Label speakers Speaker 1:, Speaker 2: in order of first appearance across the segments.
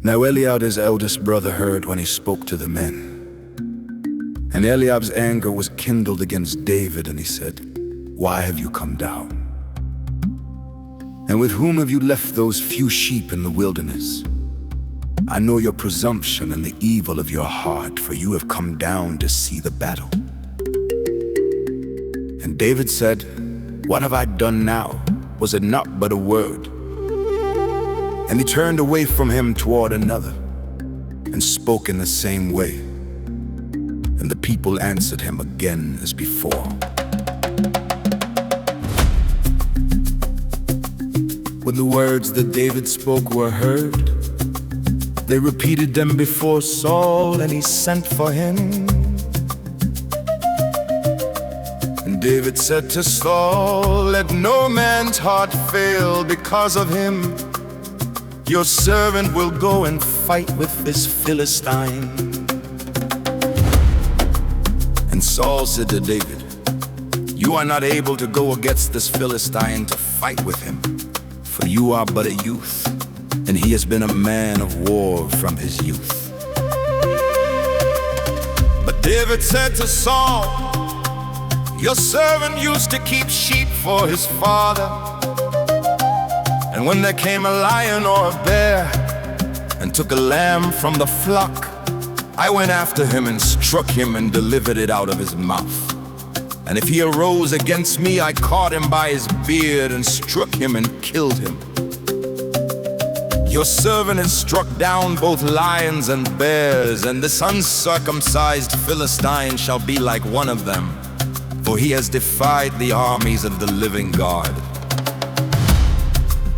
Speaker 1: Now Eliab his eldest brother heard when he spoke to the men. And Eliab's anger was kindled against David, and he said, "Why have you come down? And with whom have you left those few sheep in the wilderness? I know your presumption and the evil of your heart, for you have come down to see the battle." And David said, "What have I done now? Was it not but a word?" And he turned away from him toward another, and spoke in the same way. And the people answered him again as before. When the words that David spoke were heard, they repeated them before Saul, and he sent for him. And David said to Saul, "Let no man's heart fail because of him. Your servant will go and fight with this Philistine." And Saul said to David, "You are not able to go against this Philistine to fight with him, for you are but a youth, and he has been a man of war from his youth." But David said to Saul, "Your servant used to keep sheep for his father. And when there came a lion or a bear and took a lamb from the flock, I went after him and struck him and delivered it out of his mouth. And if he arose against me, I caught him by his beard and struck him and killed him. Your servant has struck down both lions and bears, and this uncircumcised Philistine shall be like one of them, for he has defied the armies of the living God."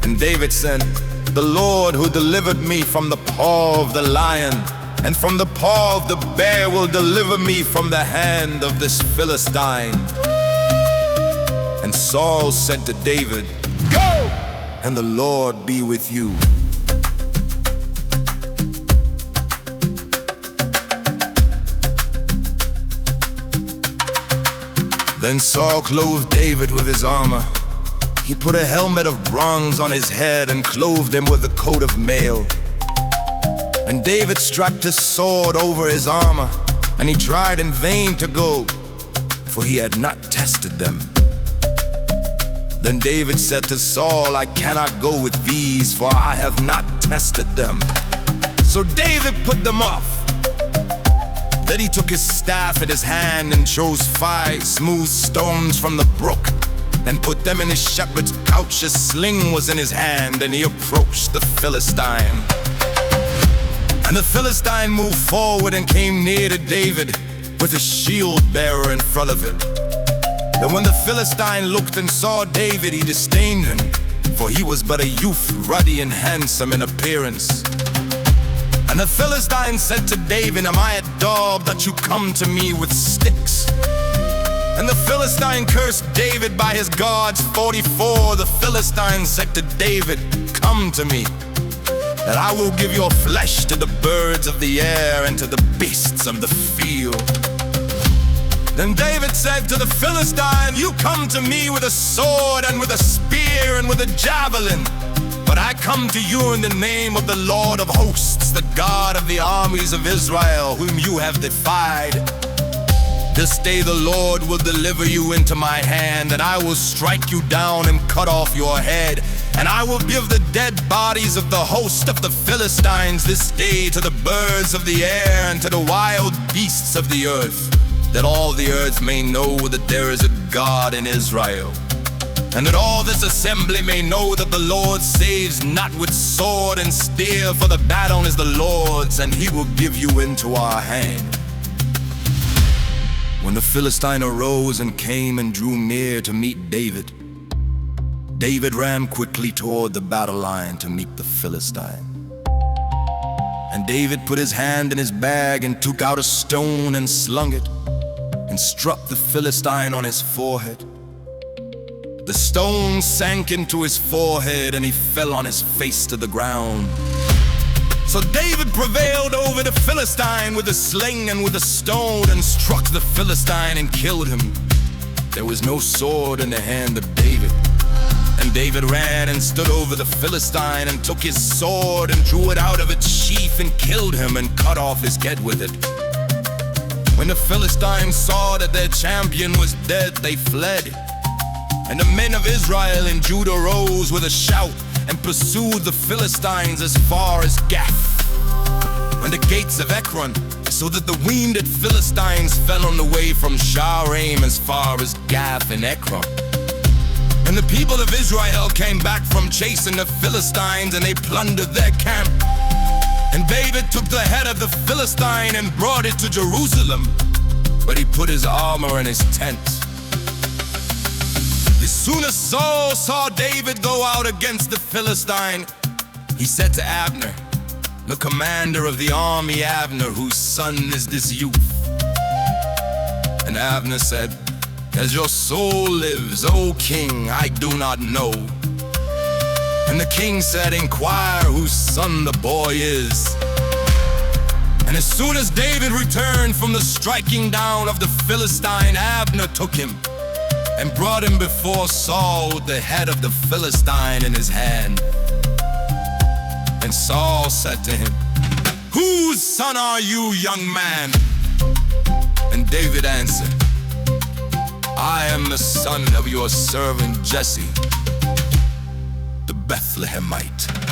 Speaker 1: And David said, "The Lord who delivered me from the paw of the lion and from the paw of the bear will deliver me from the hand of this Philistine." And Saul said to David, "Go, and the Lord be with you." Then Saul clothed David with his armor. He put a helmet of bronze on his head and clothed him with a coat of mail. And David strapped his sword over his armor, and he tried in vain to go, for he had not tested them. Then David said to Saul, "I cannot go with these, for I have not tested them." So David put them off. Then he took his staff in his hand and chose 5 smooth stones from the brook and put them in his shepherd's couch. A sling was in his hand, and he approached the Philistine. And the Philistine moved forward and came near to David with a shield bearer in front of him. And when the Philistine looked and saw David, he disdained him, for he was but a youth, ruddy and handsome in appearance. And the Philistine said to David, "Am I a dog that you come to me with sticks?" And the Philistine cursed David by his gods. 44, the Philistine said to David, "Come to me, and I will give your flesh to the birds of the air and to the beasts of the field." Then David said to the Philistine, "You come to me with a sword and with a spear and with a javelin, but I come to you in the name of the Lord of hosts, the God of the armies of Israel, whom you have defied. This day the Lord will deliver you into my hand, and I will strike you down and cut off your head. And I will give the dead bodies of the host of the Philistines this day to the birds of the air and to the wild beasts of the earth, that all the earth may know that there is a God in Israel, and that all this assembly may know that the Lord saves not with sword and spear, for the battle is the Lord's, and he will give you into our hand." When the Philistine arose and came and drew near to meet David, David ran quickly toward the battle line to meet the Philistine. And David put his hand in his bag and took out a stone and slung it, and struck the Philistine on his forehead. The stone sank into his forehead, and he fell on his face to the ground. So David prevailed over the Philistine with a sling and with a stone, and struck the Philistine and killed him. There was no sword in the hand of David. And David ran and stood over the Philistine and took his sword and drew it out of its sheath sheath and killed him and cut off his head with it. When the Philistines saw that their champion was dead, they fled. And the men of Israel and Judah rose with a shout and pursued the Philistines as far as Gath and the gates of Ekron, so that the wounded Philistines fell on the way from Shaaraim as far as Gath and Ekron. And the people of Israel came back from chasing the Philistines, and they plundered their camp. And David took the head of the Philistine and brought it to Jerusalem, but he put his armor in his tent. As soon as Saul saw David go out against the Philistine, he said to Abner, the commander of the army, Abner, whose son is this youth? And Abner said, as your soul lives, O king, I do not know. And the king said, inquire whose son the boy is. And as soon as David returned from the striking down of the Philistine, Abner took him and brought him before Saul with the head of the Philistine in his hand. And Saul said to him, whose son are you, young man? And David answered, I am the son of your servant Jesse, the Bethlehemite.